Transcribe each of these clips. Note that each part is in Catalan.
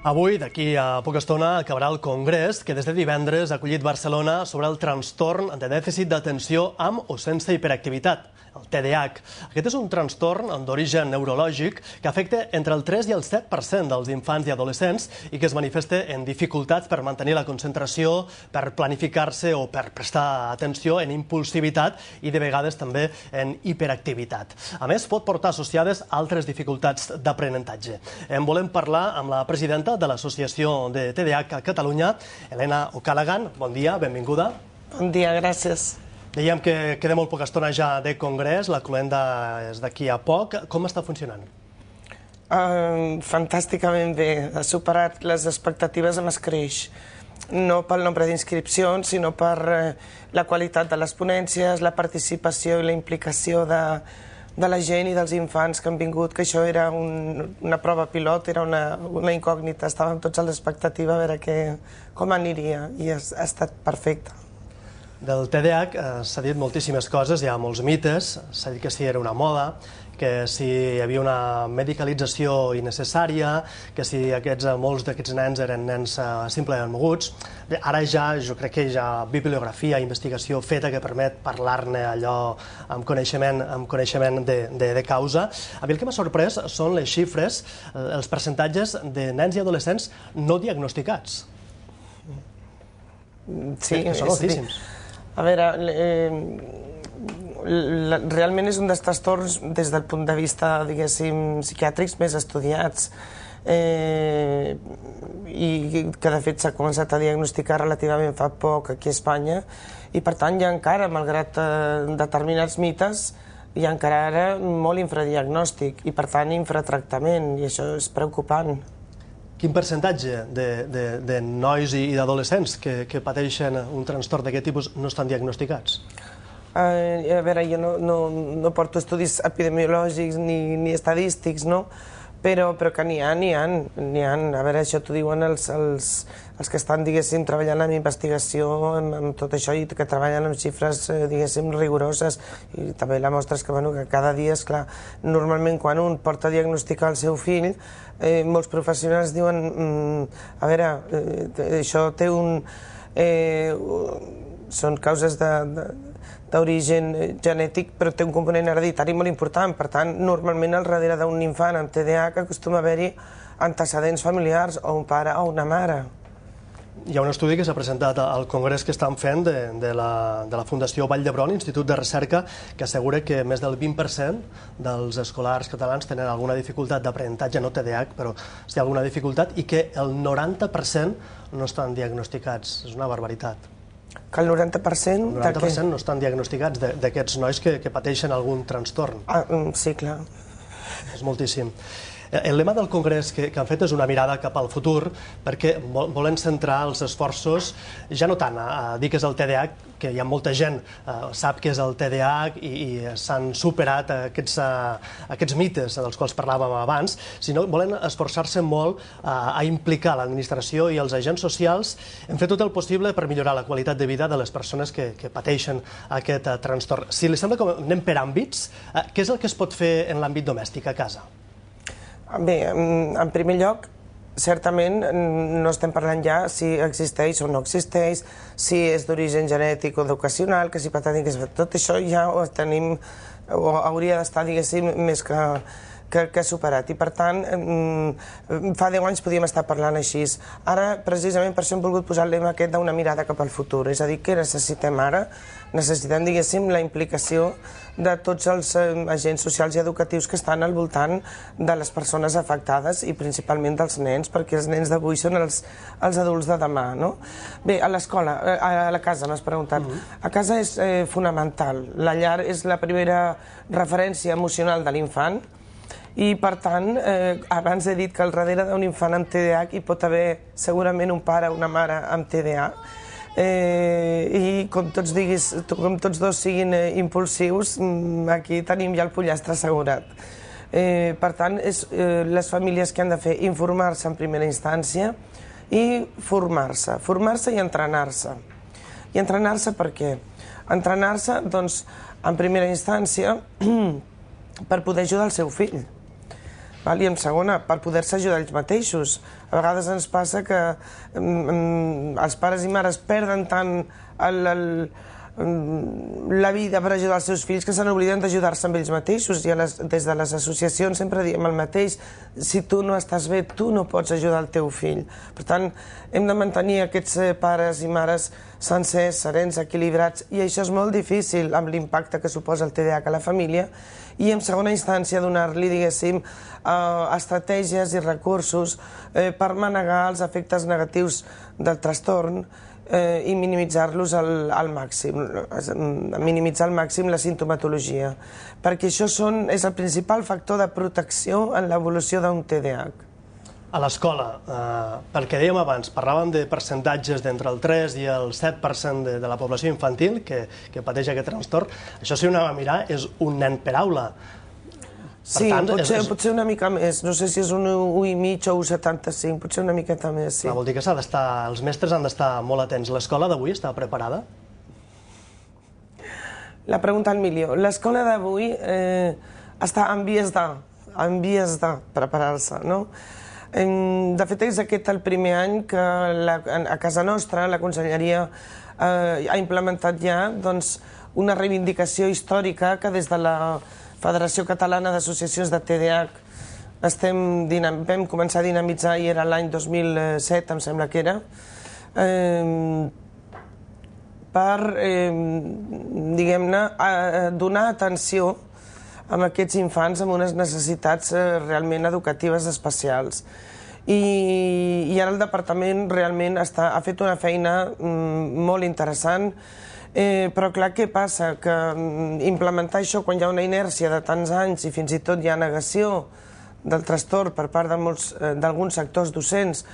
Avui, d'aquí a poca estona, acabarà el congrés que des de divendres ha acollit Barcelona sobre el trastorn de dèficit d'atenció amb o sense hiperactivitat, el TDAH. Aquest és un trastorn d'origen neurològic que afecta entre el 3 i el 7% dels infants i adolescents i que es manifesta en dificultats per mantenir la concentració, per planificar-se o per prestar atenció, en impulsivitat i de vegades també en hiperactivitat. A més, pot portar associades altres dificultats d'aprenentatge. En volem parlar amb la presidenta de l'Associació de TDAH a Catalunya, Helena O'Callaghan. Bon dia, benvinguda. Bon dia, gràcies. Dèiem que queda molt poca estona ja de congrés, la cloenda és d'aquí a poc. Com està funcionant? Fantàsticament bé. Ha superat les expectatives amb escreix. No pel nombre d'inscripcions, sinó per la qualitat de les ponències, la participació i la implicació de la gent i dels infants que han vingut, que això era una prova pilot, era una incògnita. Estàvem tots a l'expectativa a veure com aniria i ha estat perfecte. Del TDAH s'ha dit moltíssimes coses, hi ha molts mites, s'ha dit que si era una moda, que si hi havia una medicalització innecessària, que si molts d'aquests nens eren nens simplement moguts. Ara jo crec que hi ha bibliografia, investigació feta que permet parlar-ne allò amb coneixement de causa. A mi el que m'ha sorprès són les xifres, els percentatges de nens i adolescents no diagnosticats. Sí, són altíssims. A veure, realment és un dels trastorns des del punt de vista, diguéssim, psiquiàtrics més estudiats i que de fet s'ha començat a diagnosticar relativament fa poc aquí a Espanya i per tant hi ha encara, malgrat determinats mites, hi ha encara ara molt infradiagnòstic i per tant infratractament i això és preocupant. Quin percentatge de nois i d'adolescents que pateixen un trastorn d'aquest tipus no estan diagnosticats? A veure, jo no porto estudis epidemiològics ni estadístics, no? Però que n'hi ha. A veure, això t'ho diuen els que estan, diguéssim, treballant en investigació, amb tot això, i que treballen amb xifres, diguéssim, rigoroses. I també la mostra és que cada dia, esclar, normalment quan un porta a diagnosticar el seu fill, molts professionals diuen, a veure, això té són causes d'origen genètic, però té un component hereditari molt important. Per tant, normalment al darrere d'un infant amb TDAH acostuma a haver-hi antecedents familiars, o un pare o una mare. Hi ha un estudi que s'ha presentat al congrés que estan fent de la Fundació Vall d'Hebron, Institut de Recerca, que assegura que més del 20% dels escolars catalans tenen alguna dificultat d'aprenentatge, no TDAH, però si hi ha alguna dificultat, i que el 90% no estan diagnosticats. És una barbaritat. Que el 90%... El 90% no estan diagnosticats d'aquests nois que pateixen algun trastorn. Sí, clar. És moltíssim. El lema del congrés que han fet és una mirada cap al futur, perquè volen centrar els esforços ja no tant a dir que és el TDAH, que hi ha molta gent sap que és el TDAH i s'han superat aquests mites dels quals parlàvem abans, sinó volen esforçar-se molt a implicar l'administració i els agents socials en fer tot el possible per millorar la qualitat de vida de les persones que pateixen aquest trastorn. Si li sembla que anem per àmbits, què és el que es pot fer en l'àmbit domèstic a casa? Bé, en primer lloc, certament no estem parlant ja si existeix o no existeix, si és d'origen genètic o educacional, que si patètic, tot això ja ho tenim, o hauria d'estar, diguéssim, més que superat. I per tant, fa 10 anys podíem estar parlant així. Ara, precisament per això hem volgut posar el lema aquest d'una mirada cap al futur. És a dir, què necessitem ara? Necessitem, diguéssim, la implicació de tots els agents socials i educatius que estan al voltant de les persones afectades i principalment dels nens, perquè els nens d'avui són els adults de demà, no? Bé, a l'escola, a la casa, m'has preguntat. A casa és fonamental. La llar és la primera referència emocional de l'infant i, per tant, abans he dit que al darrere d'un infant amb TDAH hi pot haver segurament un pare o una mare amb TDAH, i com tots dos siguin impulsius, aquí tenim ja el pollastre assegurat. Per tant, és les famílies que han de fer informar-se en primera instància i formar-se i entrenar-se. I entrenar-se per què? Entrenar-se, doncs, en primera instància, per poder ajudar el seu fill. I en segona, per poder-se ajudar ells mateixos. A vegades ens passa que els pares i mares perden tant la vida per ajudar els seus fills que se n'obliden d'ajudar-se amb ells mateixos, i des de les associacions sempre diem el mateix: si tu no estàs bé, tu no pots ajudar el teu fill. Per tant, hem de mantenir aquests pares i mares sencers, serens, equilibrats, i això és molt difícil amb l'impacte que suposa el TDAH a la família, i en segona instància donar-li, diguéssim, estratègies i recursos per manegar els efectes negatius del trastorn i minimitzar-los al màxim, minimitzar al màxim la sintomatologia, perquè això és el principal factor de protecció en l'evolució d'un TDAH. A l'escola, perquè dèiem abans, parlàvem de percentatges d'entre el 3 i el 7% de la població infantil que pateix aquest trastorn. Això, si ho anem a mirar, és un nen per aula. Sí, potser una mica més. No sé si és un 1,5 o un 75, potser una miqueta més, sí. Vol dir que els mestres han d'estar molt atents. L'escola d'avui està preparada? La pregunta al milió. L'escola d'avui està en vies de preparar-se, no? De fet, és aquest el primer any que a casa nostra la Conselleria ha implementat ja una reivindicació històrica que des de la Federació Catalana d'Associacions de TDAH vam començar a dinamitzar, i era l'any 2007, em sembla que era, per, diguem-ne, donar atenció a aquests infants amb unes necessitats realment educatives especials. I ara el departament realment ha fet una feina molt interessant, però clar, què passa? Que implementar això quan hi ha una inèrcia de tants anys i fins i tot hi ha negació del trastorn per part d'alguns sectors docents,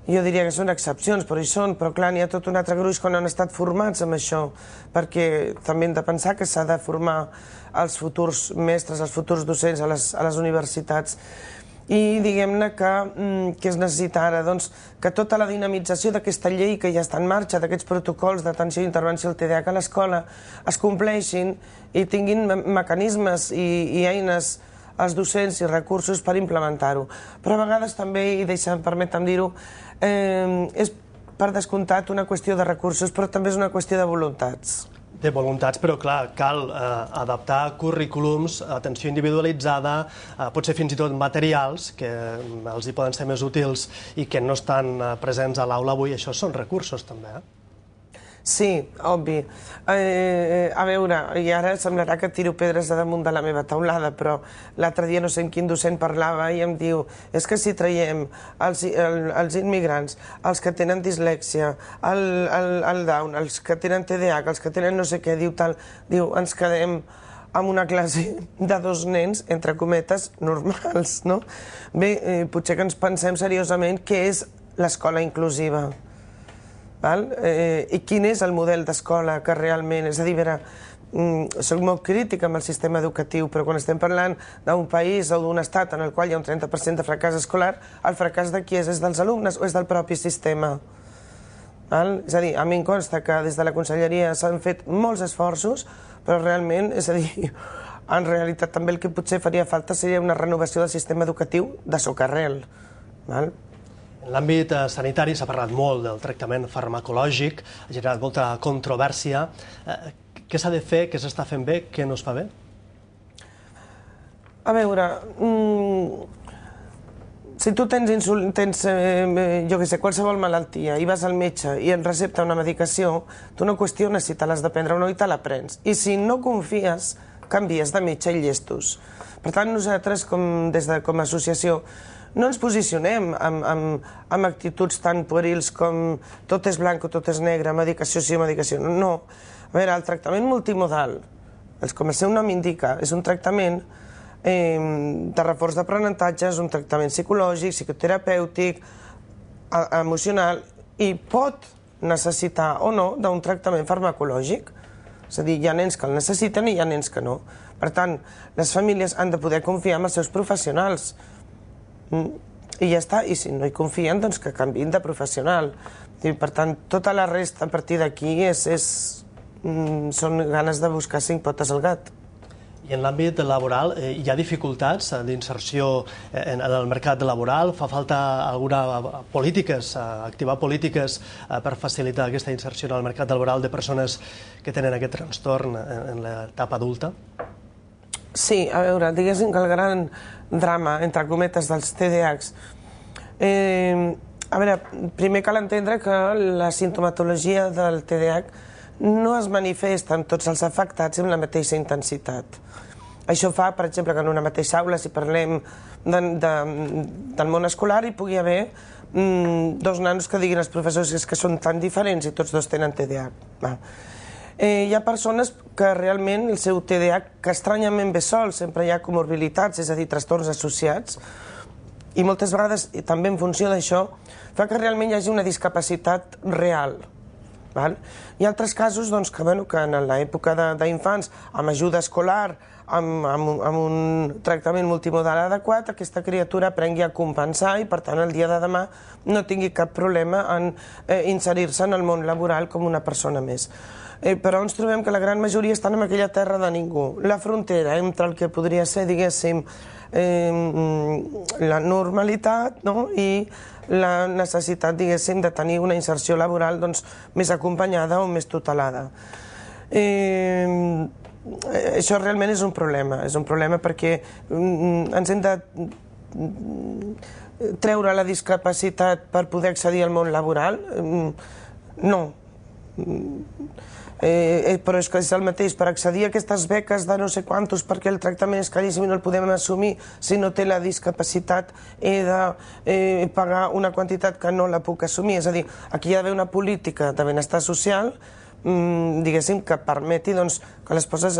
jo diria que són excepcions, però hi són, però clar, n'hi ha tot un altre gruix que no han estat formats amb això, perquè també hem de pensar que s'ha de formar els futurs mestres, els futurs docents a les universitats. I diguem-ne que es necessita ara que tota la dinamització d'aquesta llei que ja està en marxa, d'aquests protocols d'atenció i intervenció al TDAH a l'escola, es compleixin i tinguin mecanismes i eines als docents i recursos per implementar-ho. Però a vegades també, i permetem dir-ho, és per descomptat una qüestió de recursos, però també és una qüestió de voluntats. De voluntats, però clar, cal adaptar currículums, atenció individualitzada, potser fins i tot materials que els hi poden ser més útils i que no estan presents a l'aula avui. Això són recursos també, Sí, obvi. A veure, i ara semblarà que tiro pedres de damunt de la meva taulada, però l'altre dia no sé amb quin docent parlava i em diu: és que si traiem els immigrants, els que tenen dislèxia, el Down, els que tenen TDAH, els que tenen no sé què, diu, ens quedem amb una classe de 2 nens, entre cometes, normals, no? Bé, potser que ens pensem seriosament què és l'escola inclusiva. I quin és el model d'escola que realment... És a dir, soc molt crítica amb el sistema educatiu, però quan estem parlant d'un país o d'un estat en el qual hi ha un 30% de fracàs escolar, el fracàs de qui és? És dels alumnes o és del propi sistema? És a dir, a mi em consta que des de la Conselleria s'han fet molts esforços, però realment, és a dir, en realitat també el que potser faria falta seria una renovació del sistema educatiu de socarrel. En l'àmbit sanitari s'ha parlat molt del tractament farmacològic, ha generat molta controvèrsia. Què s'ha de fer, què s'està fent bé, què no es fa bé? A veure, si tu tens, jo què sé, qualsevol malaltia i vas al metge i et recepta una medicació, tu no qüestiones si te l'has de prendre o no i te la prens. I si no confies, canvies de metge i llestos. Per tant, nosaltres, com a associació, no ens posicionem amb actituds tan puerils com tot és blanc o tot és negre, medicació sí o medicació no. No. A veure, el tractament multimodal, com el seu nom indica, és un tractament de reforç d'aprenentatge, és un tractament psicològic, psicoterapèutic, emocional, i pot necessitar o no d'un tractament farmacològic. És a dir, hi ha nens que el necessiten i hi ha nens que no. Per tant, les famílies han de poder confiar en els seus professionals. I ja està, i si no hi confien, doncs que canviïn de professional. Per tant, tota la resta a partir d'aquí són ganes de buscar 5 potes al gat. I en l'àmbit laboral hi ha dificultats d'inserció en el mercat laboral? Fa falta activar polítiques per facilitar aquesta inserció en el mercat laboral de persones que tenen aquest trastorn en l'etapa adulta? Sí, a veure, diguéssim que el gran drama, entre cometes, dels TDAHs... A veure, primer cal entendre que la simptomatologia del TDAH no es manifesta en tots els afectats amb la mateixa intensitat. Això fa, per exemple, que en una mateixa aula, si parlem del món escolar, hi pugui haver dos nanos que diguin als professors que són tan diferents i tots dos tenen TDAH. Hi ha persones que realment el seu TDAH, que estranyament ve sol, sempre hi ha comorbilitats, és a dir, trastorns associats, i moltes vegades, també en funció d'això, fa que realment hi hagi una discapacitat real. Hi ha altres casos que en l'època d'infants, amb ajuda escolar, amb un tractament multimodal adequat, aquesta criatura aprengui a compensar i, per tant, el dia de demà no tingui cap problema en inserir-se en el món laboral com una persona més. Però ens trobem que la gran majoria estan en aquella terra de ningú. La frontera entre el que podria ser, diguéssim, la normalitat i la necessitat, diguéssim, de tenir una inserció laboral més acompanyada o més tutelada. Això realment és un problema perquè ens hem de treure la discapacitat per poder accedir al món laboral? No. Però és que és el mateix, per accedir a aquestes beques de no sé quantos, perquè el tractament és caríssim i no el podem assumir si no té la discapacitat, he de pagar una quantitat que no la puc assumir. És a dir, aquí hi ha d'haver una política de benestar social, diguéssim, que permeti que les coses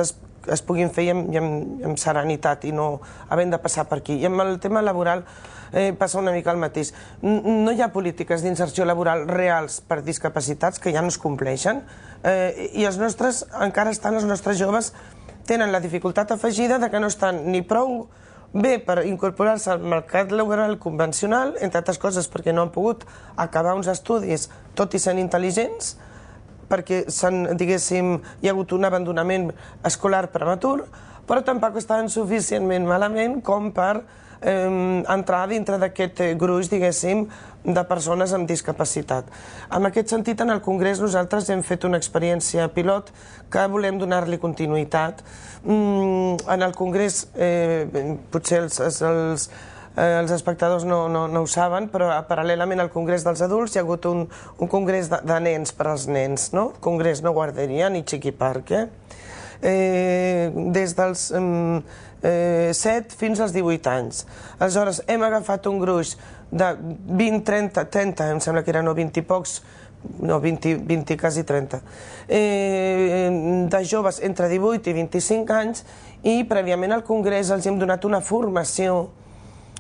es puguin fer amb serenitat i no havent de passar per aquí. I amb el tema laboral passa una mica el mateix. No hi ha polítiques d'inserció laboral reals per discapacitats que ja no es compleixen i els nostres joves tenen la dificultat afegida de que no estan ni prou bé per incorporar-se al mercat laboral convencional, entre altres coses perquè no han pogut acabar uns estudis tot i sent intel·ligents, perquè diguéssim, hi ha hagut un abandonament escolar prematur, però tampoc estaven suficientment malament com per entrar dintre d'aquest gruix, diguéssim, de persones amb discapacitat. En aquest sentit, en el Congrés nosaltres hem fet una experiència pilot que volem donar-li continuïtat. En el Congrés, potser els espectadors no ho saben, però paral·lelament al Congrés dels adults hi ha hagut un congrés de nens per als nens, congrés no guarderia ni chiqui park, des dels 7 fins als 18 anys. Aleshores, hem agafat un gruix de 20, 30, em sembla que eren 20 i pocs, no, 20, quasi 30, de joves entre 18 i 25 anys i prèviament al Congrés els hem donat una formació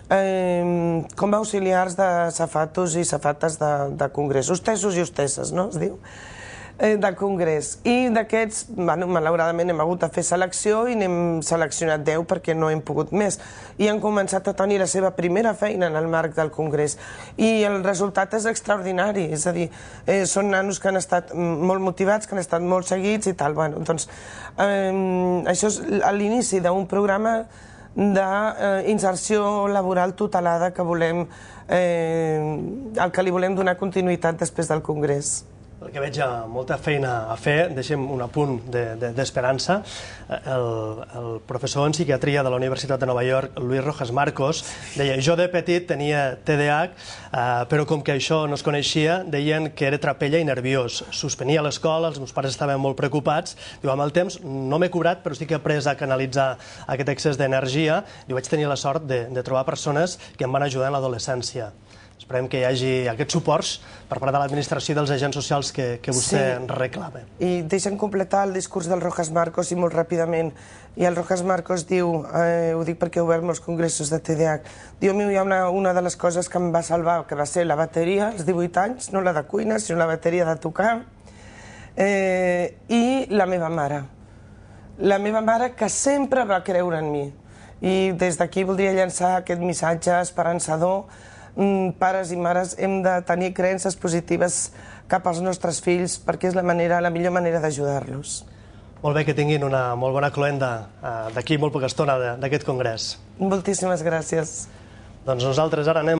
com a auxiliars de safatos i safates de Congrés, hostessos i hostesses, no es diu? De Congrés. I d'aquests, malauradament, hem hagut de fer selecció i n'hem seleccionat 10 perquè no hem pogut més. I han començat a tenir la seva primera feina en el marc del Congrés. I el resultat és extraordinari, és a dir, són nanos que han estat molt motivats, que han estat molt seguits i tal. Doncs això és l'inici d'un programa d'inserció laboral tutelada que volem, al que li volem donar continuïtat després del Congrés. Perquè veig molta feina a fer, deixem un apunt d'esperança. El professor en psiquiatria de la Universitat de Nova York, Luis Rojas Marcos, deia: jo de petit tenia TDAH, però com que això no es coneixia, deien que era trapella i nerviós. Suspenia l'escola, els meus pares estaven molt preocupats. Diu, amb el temps no m'he curat, però sí que he après a canalitzar aquest excés d'energia. Diu, vaig tenir la sort de trobar persones que em van ajudar en l'adolescència. Esperem que hi hagi aquests suports per part de l'administració i dels agents socials que vostè reclama. I deixa'm completar el discurs del Rojas Marcos i molt ràpidament. I el Rojas Marcos diu, ho dic perquè he obert molts congressos de TDAH, diu, hi ha una de les coses que em va salvar, que va ser la bateria, als 18 anys, no la de cuina, sinó la bateria de tocar, i la meva mare. La meva mare que sempre va creure en mi. I des d'aquí voldria llançar aquest missatge esperançador. Pares i mares hem de tenir creences positives cap als nostres fills perquè és la millor manera d'ajudar-los. Molt bé, que tinguin una molt bona cloenda d'aquí molt poca estona d'aquest congrés. Moltíssimes gràcies. Doncs nosaltres ara anem